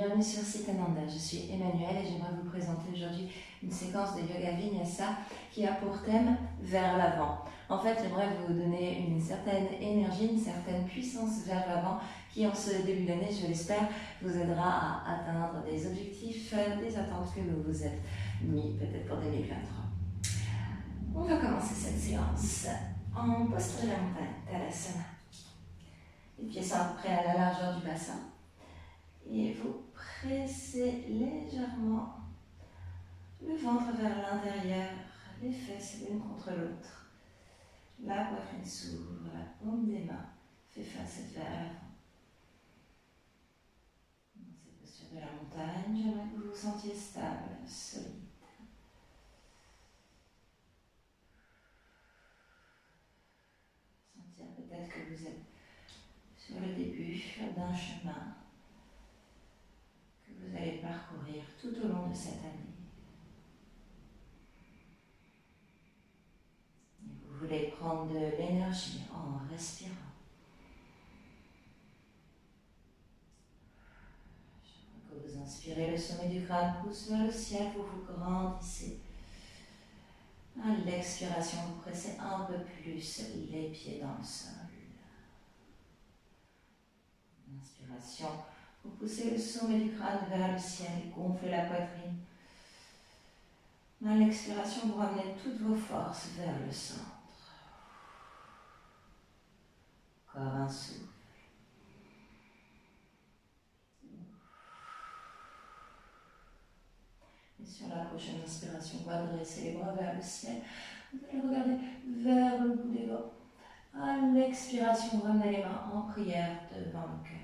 bienvenue sur Sitananda. Je suis Emmanuelle et j'aimerais vous présenter aujourd'hui une séquence de Yoga Vinyasa qui a pour thème vers l'avant. En fait, j'aimerais vous donner une certaine énergie, une certaine puissance vers l'avant qui, en ce début d'année, je l'espère, vous aidera à atteindre des objectifs, des attentes que vous vous êtes mis peut-être pour 2023. On va commencer cette séance en posture de la montagne, Tadasana. Les pieds sont à peu près à la largeur du bassin. Et vous pressez légèrement le ventre vers l'intérieur, les fesses l'une contre l'autre. La poitrine s'ouvre, la paume des mains fait face vers l'avant. Dans cette posture de la montagne, j'aimerais que vous vous sentiez stable, solide. Sentir peut-être que vous êtes sur le début d'un chemin que vous allez parcourir tout au long de cette année. Et vous voulez prendre de l'énergie en respirant. Chaque fois que vous inspirez, le sommet du crâne pousse vers le ciel, vous vous grandissez. À l'expiration, vous pressez un peu plus les pieds dans le sol. Inspiration, vous poussez le sommet du crâne vers le ciel, gonflez la poitrine. À l'expiration, vous ramenez toutes vos forces vers le centre. Encore un souffle. Et sur la prochaine inspiration, vous adressez les bras vers le ciel. Vous allez regarder vers le bout des doigts. À l'expiration, vous ramenez les mains en prière devant le cœur.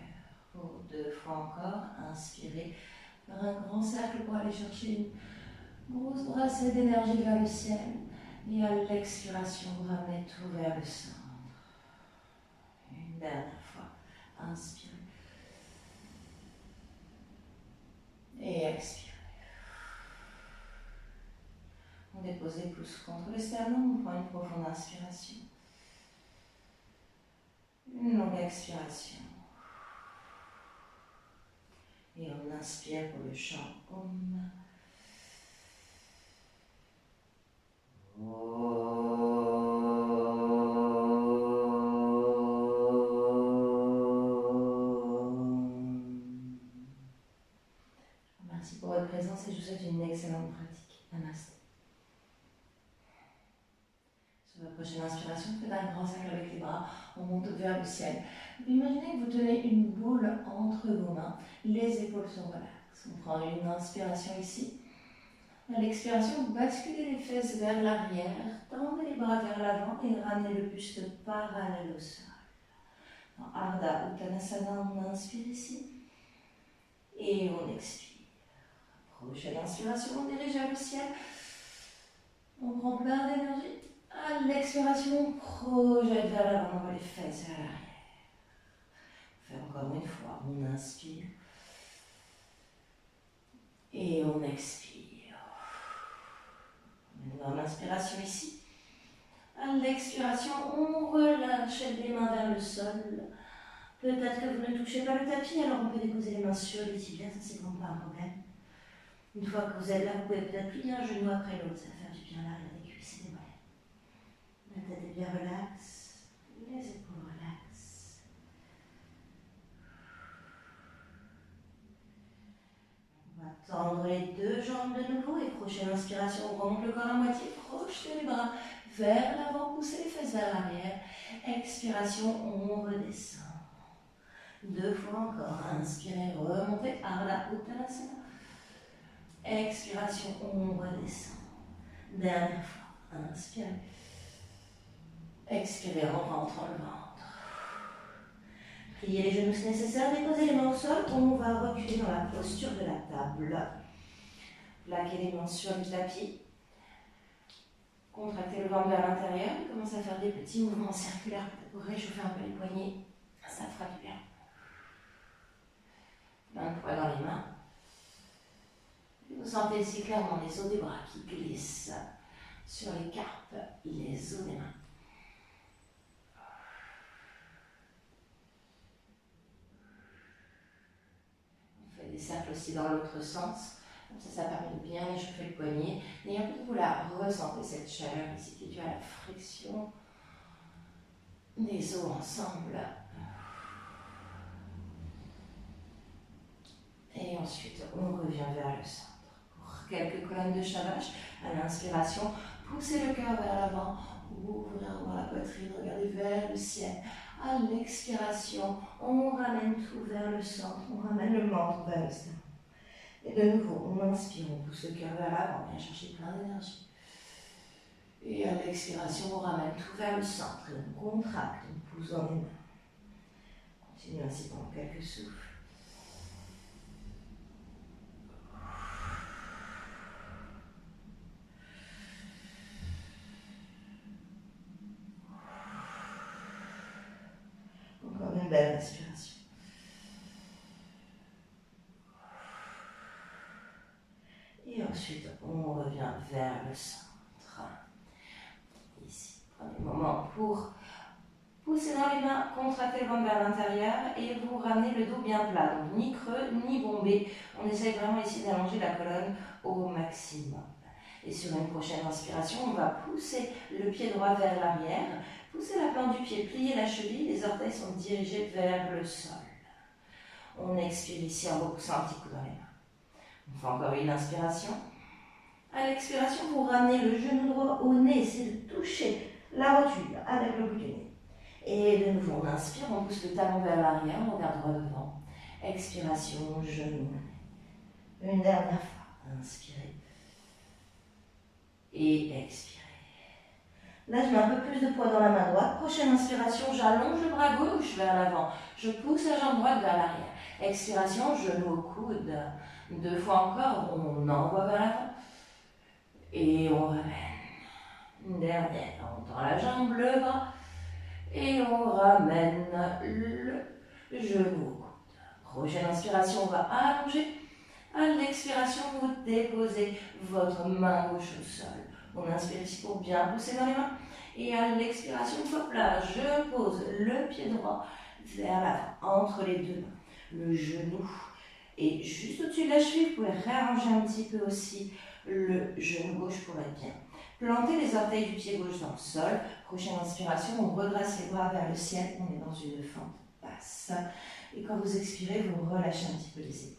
Pour 2 fois encore, inspirez vers un grand cercle pour aller chercher une grosse brassée d'énergie vers le ciel. Et à l'expiration, vous ramenez tout vers le centre. Une dernière fois, inspirez. Et expirez. On dépose les pouces contre le sternum, on prend une profonde inspiration. Une longue expiration. Et on inspire pour le chant Om. Merci pour votre présence et je vous souhaite une excellente pratique. Namaste. Sur la prochaine inspiration, faites un grand cercle avec les bras, on monte vers le ciel. Imaginez que vous tenez une boule entre vos mains, les épaules sont relaxes. On prend une inspiration ici. À l'expiration, vous basculez les fesses vers l'arrière, tendez les bras vers l'avant et ramenez le buste parallèle au sol. Dans Ardha Uttanasana, on inspire ici et on expire. Prochaine inspiration, on dirige vers le ciel. On prend plein d'énergie. À l'expiration, on projette vers l'avant, on envoie les fesses vers l'arrière. On fait encore une fois, on inspire et on expire. Dans l'inspiration ici. À l'expiration, on relâche les mains vers le sol. Peut-être que vous ne touchez pas le tapis, alors on peut déposer les mains sur les tibias, ça c'est vraiment pas un problème. Une fois que vous êtes là, vous pouvez peut-être plier un genou après l'autre, ça va faire du bien à l'arrière des cuisses et des mollets. La tête est bien relaxe, les épaules relaxes. On va tendre les 2 jambes de nouveau et prochaine inspiration, on remonte le corps à moitié, projetez les bras vers l'avant, poussez les fesses vers l'arrière. Expiration, on redescend. 2 fois encore, inspirez, remontez, Ardha Uttanasana. Expiration, on redescend. Dernière fois, inspirez. Expirez en rentrant le ventre. Pliez les genoux si nécessaire, déposez les mains au sol. On va reculer dans la posture de la table. Plaquez les mains sur le tapis. Contractez le ventre vers l'intérieur. Commencez à faire des petits mouvements circulaires pour réchauffer un peu les poignets. Ça fera du bien. Plein de poids dans les mains. Vous sentez ici clairement les os des bras qui glissent sur les carpes, les os des mains. On fait des cercles aussi dans l'autre sens. Comme ça permet de bien échauffer le poignet. Et un peu vous la ressentez, cette chaleur ici qui est due à la friction des os ensemble. Et ensuite, on revient vers le centre. Pour quelques colonnes de Shavash, à l'inspiration, poussez le cœur vers l'avant, ouvrez dans la poitrine, regardez vers le ciel. À l'expiration, on ramène tout vers le centre, on ramène le menton vers le sternum. Et de nouveau, on inspire, on pousse le cœur vers l'avant, on vient chercher plein d'énergie. Et à l'expiration, on ramène tout vers le centre, et on contracte, on pousse dans les mains. Continue ainsi pendant quelques souffles. Encore une belle respiration. Et ensuite, on revient vers le centre. Ici, prenez un moment pour pousser dans les mains, contracter le ventre vers l'intérieur et vous ramenez le dos bien plat. Donc ni creux, ni bombé. On essaye vraiment ici d'allonger la colonne au maximum. Et sur une prochaine inspiration, on va pousser le pied droit vers l'arrière, pousser la plante du pied, plier la cheville, les orteils sont dirigés vers le sol. On expire ici en repoussant un petit coup dans les mains. On fait encore une inspiration. À l'expiration, vous ramenez le genou droit au nez, essayez de toucher la rotule avec le bout du nez. Et de nouveau, on inspire, on pousse le talon vers l'arrière, on regarde droit devant. Expiration, genou, nez. Une dernière fois, inspirez. Et expirez. Là, je mets un peu plus de poids dans la main droite. Prochaine inspiration, j'allonge le bras gauche vers l'avant. Je pousse la jambe droite vers l'arrière. Expiration, genou au coude. 2 fois encore, on envoie vers l'avant. Et on ramène. Une dernière, on tend la jambe, le bras. Et on ramène le genou au coude. Prochaine inspiration, on va allonger. À l'expiration, vous déposez votre main gauche au sol. On inspire ici pour bien pousser dans les mains. Et à l'expiration, hop là, je pose le pied droit vers l'avant, entre les deux mains. Le genou est juste au-dessus de la cheville. Vous pouvez réarranger un petit peu aussi le genou gauche pour être bien. Plantez les orteils du pied gauche dans le sol. Prochaine inspiration, on redresse les bras vers le ciel. On est dans une fente basse. Et quand vous expirez, vous relâchez un petit peu les épaules.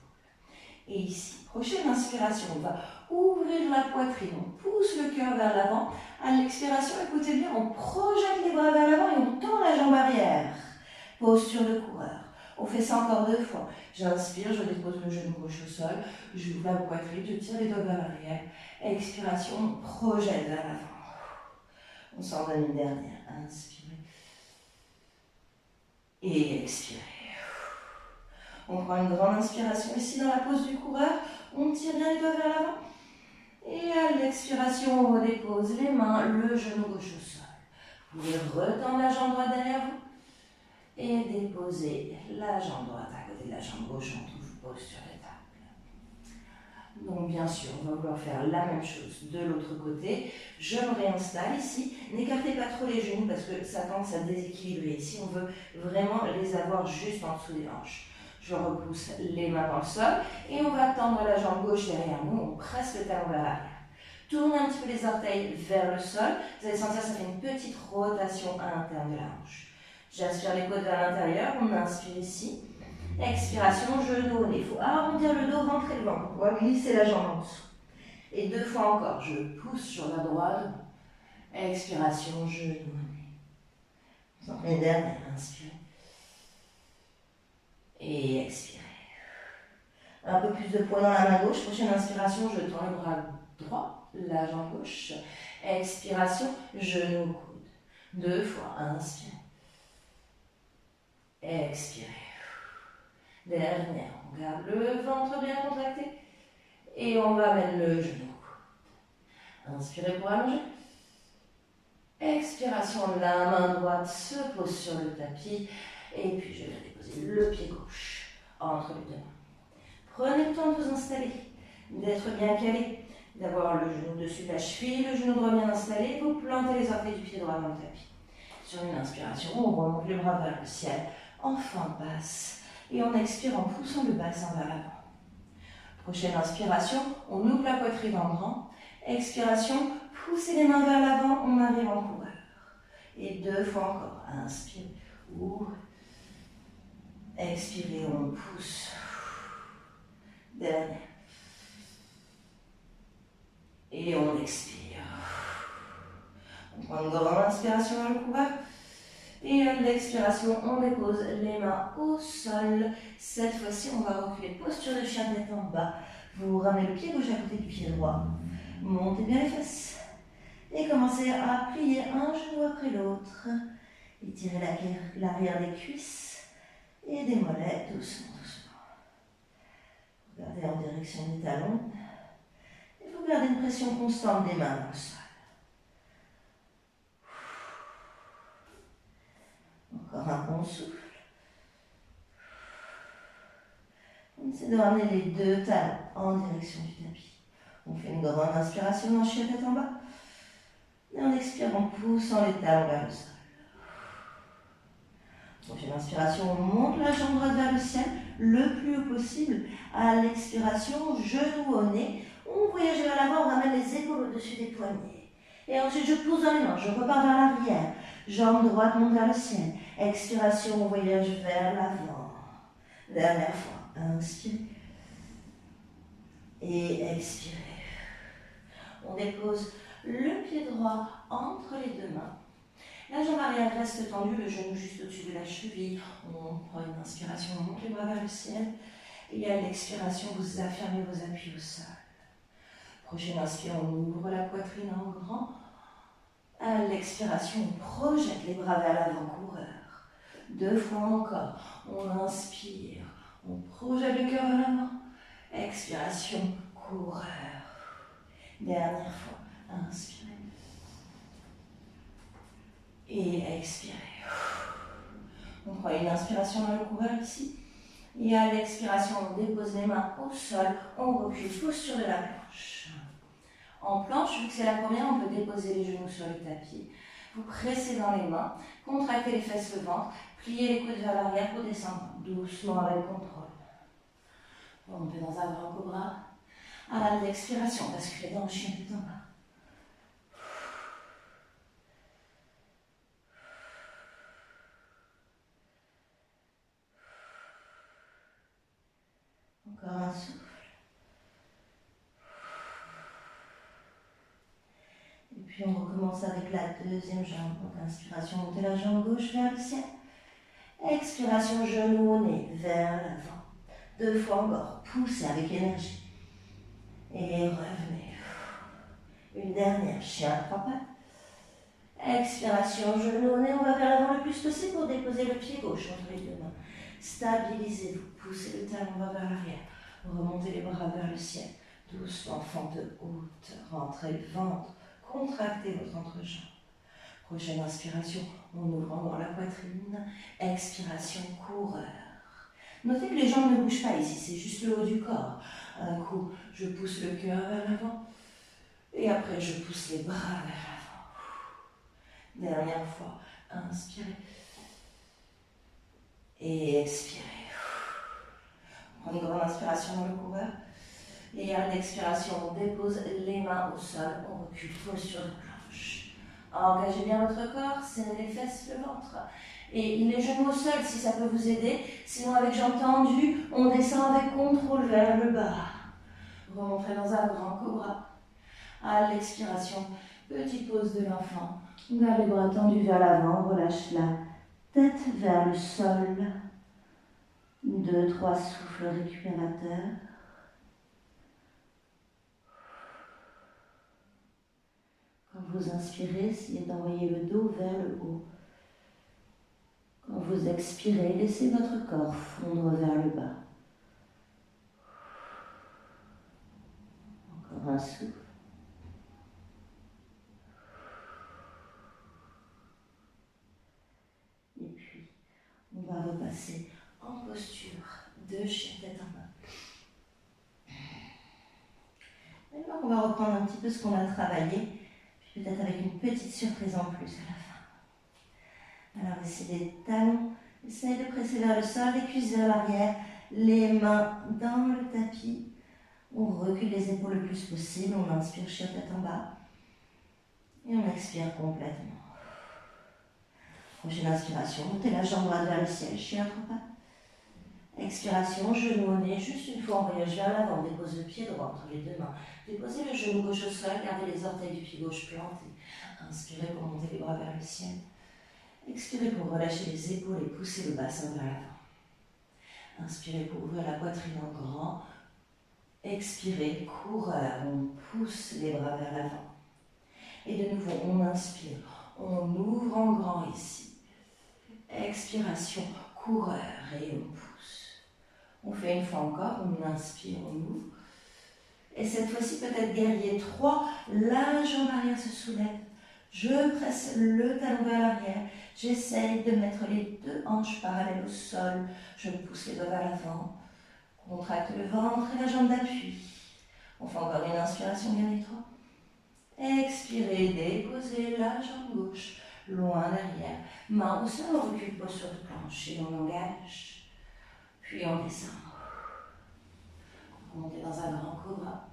Et ici, prochaine inspiration, on va ouvrir la poitrine, on pousse le cœur vers l'avant. À l'expiration, écoutez bien, on projette les bras vers l'avant et on tend la jambe arrière. Posture de coureur. On fait ça encore 2 fois. J'inspire, je dépose le genou gauche au sol, j'ouvre la poitrine, je tire les doigts vers l'arrière. Expiration, on projette vers l'avant. On s'en donne une dernière. Inspirez. Et expirez. On prend une grande inspiration ici dans la pose du coureur. On tire bien les doigts vers l'avant. Et à l'expiration, on dépose les mains, le genou gauche au sol. Vous pouvez retendre la jambe droite derrière vous. Et déposer la jambe droite à côté de la jambe gauche en toute posture d'étape. Donc bien sûr, on va vouloir faire la même chose de l'autre côté. Je me réinstalle ici. N'écartez pas trop les genoux parce que ça tend à déséquilibrer. Ici, on veut vraiment les avoir juste en dessous des hanches. Je repousse les mains dans le sol et on va tendre la jambe gauche derrière nous. On presse le talon vers l'arrière. Tournez un petit peu les orteils vers le sol. Vous allez sentir que ça fait une petite rotation à l'intérieur de la hanche. J'aspire les côtes vers l'intérieur. On inspire ici. Expiration, genou au nez. Il faut arrondir le dos, rentrer le ventre. On va glisser la jambe en dessous. Et 2 fois encore. Je pousse sur la droite. Expiration, genou au nez. On s'en fait une dernière. Inspirez. Et expirez. Un peu plus de poids dans la main gauche. Prochaine inspiration, je tends le bras droit, la jambe gauche. Expiration, genou coude. 2 fois. Inspirez. Expirez. Dernière. On garde le ventre bien contracté. Et on va mettre le genou coude. Inspirez pour allonger. Expiration, la main droite se pose sur le tapis. Et puis je vais déposer le pied gauche entre les deux mains. Prenez le temps de vous installer, d'être bien calé, d'avoir le genou dessus de la cheville, le genou droit bien installé. Vous plantez les orteils du pied droit dans le tapis. Sur une inspiration, on remonte les bras vers le ciel, en fente basse. Et on expire en poussant le bassin vers l'avant. Prochaine inspiration, on ouvre la poitrine en grand. Expiration, poussez les mains vers l'avant, on arrive en coureur. Et 2 fois encore. Inspire, ouvre. Expirez, on pousse. Dernière. Et on expire. On prend une grande inspiration dans le coureur. Et l'expiration, on dépose les mains au sol. Cette fois-ci, on va reculer. Posture de chien tête en bas. Vous ramenez le pied gauche à côté du pied droit. Montez bien les fesses. Et commencez à plier un genou après l'autre. Étirez l'arrière des cuisses et des mollets doucement, doucement. Regardez en direction des talons. Et vous gardez une pression constante des mains dans le sol. Encore un bon souffle. On essaie de ramener les 2 talons en direction du tapis. On fait une grande inspiration dans chien tête en bas. Et on expire en poussant les talons vers le sol. Prochaine inspiration, on monte la jambe droite vers le ciel le plus haut possible. À l'expiration, genou au nez. On voyage vers l'avant, on ramène les épaules au-dessus des poignets. Et ensuite, je pousse dans les mains, je repars vers l'arrière. Jambe droite monte vers le ciel. Expiration, on voyage vers l'avant. Dernière fois, inspirez. Et expirez. On dépose le pied droit entre les 2 mains. La jambe arrière reste tendue, le genou juste au-dessus de la cheville. On prend une inspiration, on monte les bras vers le ciel. Et à l'expiration, vous affirmez vos appuis au sol. Prochaine inspiration, on ouvre la poitrine en grand. À l'expiration, on projette les bras vers l'avant-coureur. 2 fois encore. On inspire, on projette le cœur vers l'avant. Expiration, coureur. Dernière fois, inspirez. Et expirez. On prend une inspiration dans le coureur ici. Et à l'expiration, on dépose les mains au sol. On recule, posture de la planche. En planche, vu que c'est la première, on peut déposer les genoux sur le tapis. Vous pressez dans les mains, contractez les fesses, le ventre, pliez les coudes vers l'arrière pour descendre doucement avec contrôle. On peut dans un grand cobra. À l'expiration, basculez dans le chien tête en bas. Encore un souffle. Et puis on recommence avec la deuxième jambe. Donc inspiration, montez la jambe gauche vers le ciel. Expiration, genou au nez, vers l'avant. 2 fois encore, poussez avec énergie. Et revenez. Une dernière, chien à 3 pattes. Expiration, genou au nez, on va vers l'avant le plus possible pour déposer le pied gauche entre les 2 mains. Stabilisez-vous, poussez le talon vers l'arrière. Remontez les bras vers le ciel. Doucement, fente haute, rentrez le ventre, contractez votre entrejambe. Prochaine inspiration, on ouvre en grand la poitrine. Expiration, coureur. Notez que les jambes ne bougent pas ici, c'est juste le haut du corps. Un coup, je pousse le cœur vers l'avant. Et après, je pousse les bras vers l'avant. Dernière fois, inspirez. Et expirez. On prend une grande inspiration dans le coureur. Et à l'expiration, on dépose les mains au sol. On recule, posture de planche. Engagez bien votre corps, serrez les fesses, le ventre. Et les genoux au sol si ça peut vous aider. Sinon, avec jambes tendues, on descend avec contrôle vers le bas. Remontez dans un grand cobra. À l'expiration, petite pause de l'enfant. Garde les bras tendus vers l'avant, relâche la tête vers le sol. 2, 3 souffles récupérateurs. Quand vous inspirez, essayez d'envoyer le dos vers le haut. Quand vous expirez, laissez votre corps fondre vers le bas. Encore un souffle. Et puis, on va repasser en posture de chien tête en bas. Maintenant, on va reprendre un petit peu ce qu'on a travaillé, puis peut-être avec une petite surprise en plus à la fin. Alors, essayez les talons, essayez de presser vers le sol, les cuisses vers l'arrière, les mains dans le tapis. On recule les épaules le plus possible, on inspire chien tête en bas. Et on expire complètement. Prochaine inspiration, montez la jambe droite vers le ciel, chien trois pattes. Expiration, genou au nez, juste une fois on voyage vers l'avant, dépose le pied droit entre les deux mains. Déposez le genou gauche au sol, gardez les orteils du pied gauche plantés. Inspirez pour monter les bras vers le ciel. Expirez pour relâcher les épaules et pousser le bassin vers l'avant. Inspirez pour ouvrir la poitrine en grand. Expirez, coureur, on pousse les bras vers l'avant. Et de nouveau, on inspire, on ouvre en grand ici. Expiration, coureur et on pousse. On fait une fois encore, on inspire, on ouvre. Et cette fois-ci, peut-être guerrier 3, la jambe arrière se soulève. Je presse le talon vers l'arrière. J'essaye de mettre les deux hanches parallèles au sol. Je pousse les doigts vers l'avant. Contracte le ventre et la jambe d'appui. On fait encore une inspiration, guerrier 3. Expirez, déposez la jambe gauche loin derrière. Main au sol, on recule pas sur le planche et on engage. Puis on descend. On monte dans un grand cobra.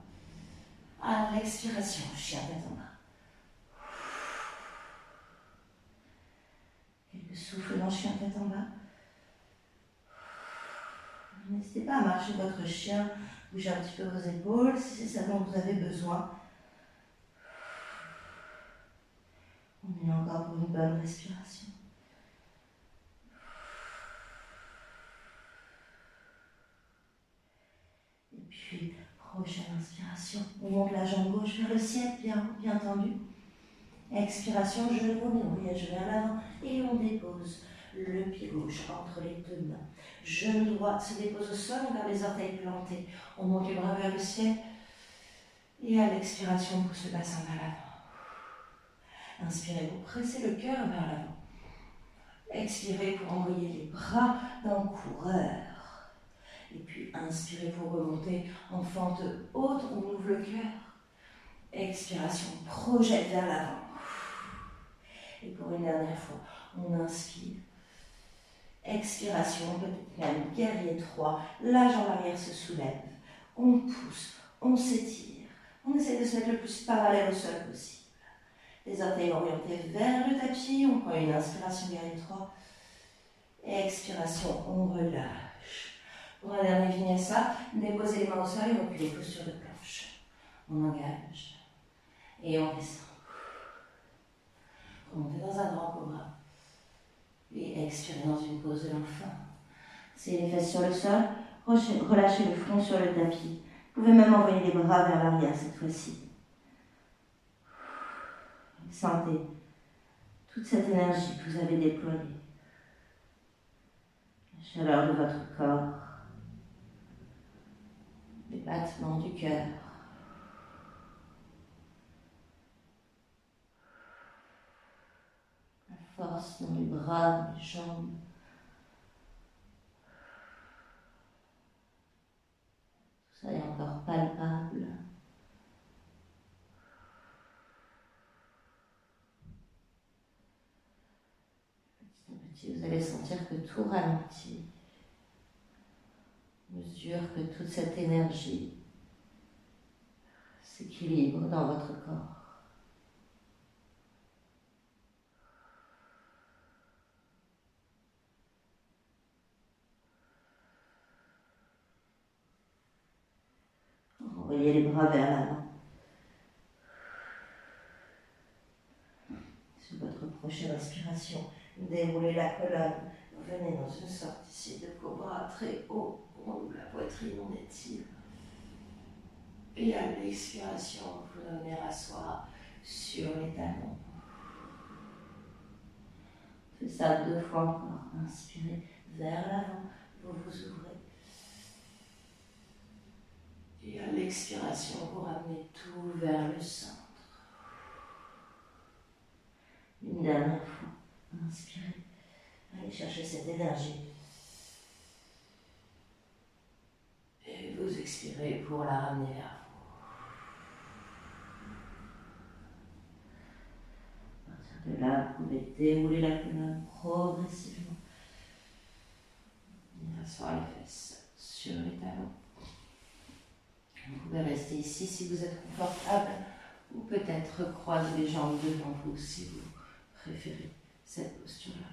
À l'expiration, chien tête en bas. Quelques souffles dans chien tête en bas. N'hésitez pas à marcher votre chien, bougez un petit peu vos épaules si c'est ça dont vous avez besoin. On est là encore pour une bonne respiration. Et puis, prochaine inspiration, on monte la jambe gauche vers le ciel, bien tendu. Expiration, genou au nez, on voyage vers l'avant et on dépose le pied gauche entre les deux mains. Genou droit se dépose au sol, on garde les orteils plantés. On monte les bras vers le ciel. Et à l'expiration, on pousse le bassin vers l'avant. Inspirez pour presser le cœur vers l'avant. Expirez pour envoyer les bras dans le coureur. Et puis inspirez pour remonter en fente haute, on ouvre le cœur. Expiration, projette vers l'avant. Et pour une dernière fois, on inspire. Expiration, peut-être même guerrier 3, la jambe arrière se soulève. On pousse, on s'étire. On essaie de se mettre le plus parallèle au sol possible. Les orteils orientés vers le tapis, on prend une inspiration guerrier 3. Expiration, on relâche. Pour un dernier vinyasa, déposez les mains au sol et reculez posture de planche. On engage et on descend. Remontez dans un grand cobra. Et expirez dans une pause de l'enfant. C'est les fesses sur le sol, relâchez le front sur le tapis. Vous pouvez même envoyer les bras vers l'arrière cette fois-ci. Sentez toute cette énergie que vous avez déployée. La chaleur de votre corps, les battements du cœur. La force dans les bras, les jambes. Tout ça est encore palpable. Vous allez sentir que tout ralentit. Mesure que toute cette énergie s'équilibre dans votre corps. Envoyez les bras vers l'avant. Sur votre prochaine inspiration, déroulez la colonne. Vous venez dans une sorte ici de cobra très haut. On ouvre la poitrine, on étire. Et à l'expiration, vous venez rasseoir sur les talons. Faites ça 2 fois encore. Inspirez vers l'avant, vous vous ouvrez. Et à l'expiration, vous ramenez tout vers le centre. Une dernière fois. Inspirez. Allez chercher cette énergie. Et vous expirez pour la ramener vers vous. À partir de là, vous pouvez dérouler la colonne progressivement. Et asseoir les fesses sur les talons. Vous pouvez rester ici si vous êtes confortable ou peut-être croiser les jambes devant vous si vous préférez cette posture-là.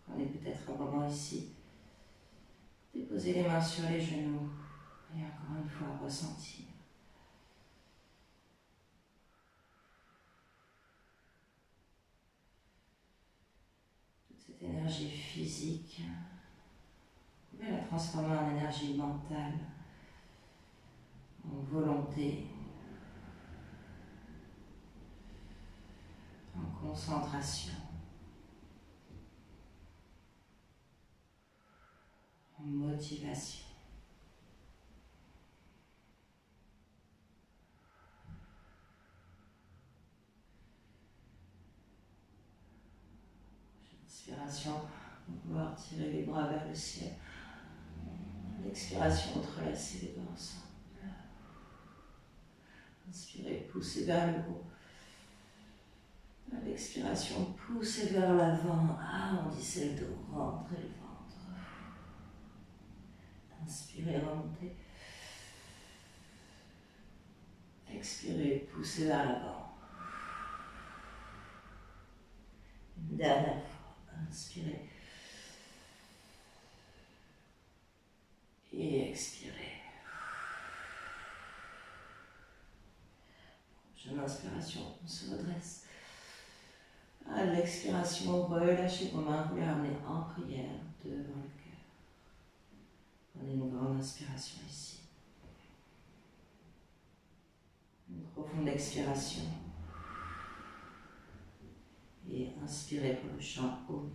Prenez peut-être un moment ici. Déposez les mains sur les genoux et encore une fois ressentir. Toute cette énergie physique, vous pouvez la transformer en énergie mentale, en volonté, en concentration, en motivation. Inspiration, on va pouvoir tirer les bras vers le ciel. L'expiration, entrelacer les bras ensemble. Inspirez, poussez vers le haut. À l'expiration, poussez vers l'avant. Arrondissez le dos, rentrez le ventre. Inspirez, remontez. Expirez, poussez vers l'avant. Une dernière fois, inspirez. Et expirez. Prochaine inspiration, on se redresse. À l'expiration, relâchez vos mains, vous les ramenez en prière devant le cœur. Prenez une grande inspiration ici. Une profonde expiration. Et inspirez pour le chant Om.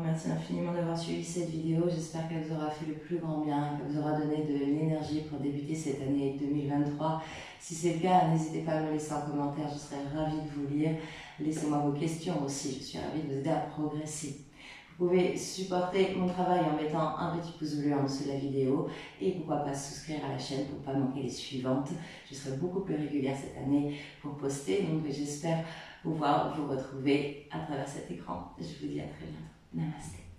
Merci infiniment d'avoir suivi cette vidéo. J'espère qu'elle vous aura fait le plus grand bien, qu'elle vous aura donné de l'énergie pour débuter cette année 2023. Si c'est le cas, n'hésitez pas à me laisser en commentaire, je serai ravie de vous lire. Laissez-moi vos questions aussi, je suis ravie de vous aider à progresser. Vous pouvez supporter mon travail en mettant un petit pouce bleu en dessous de la vidéo et pourquoi pas souscrire à la chaîne pour ne pas manquer les suivantes. Je serai beaucoup plus régulière cette année pour poster, donc j'espère pouvoir vous retrouver à travers cet écran. Je vous dis à très bientôt. Namaste.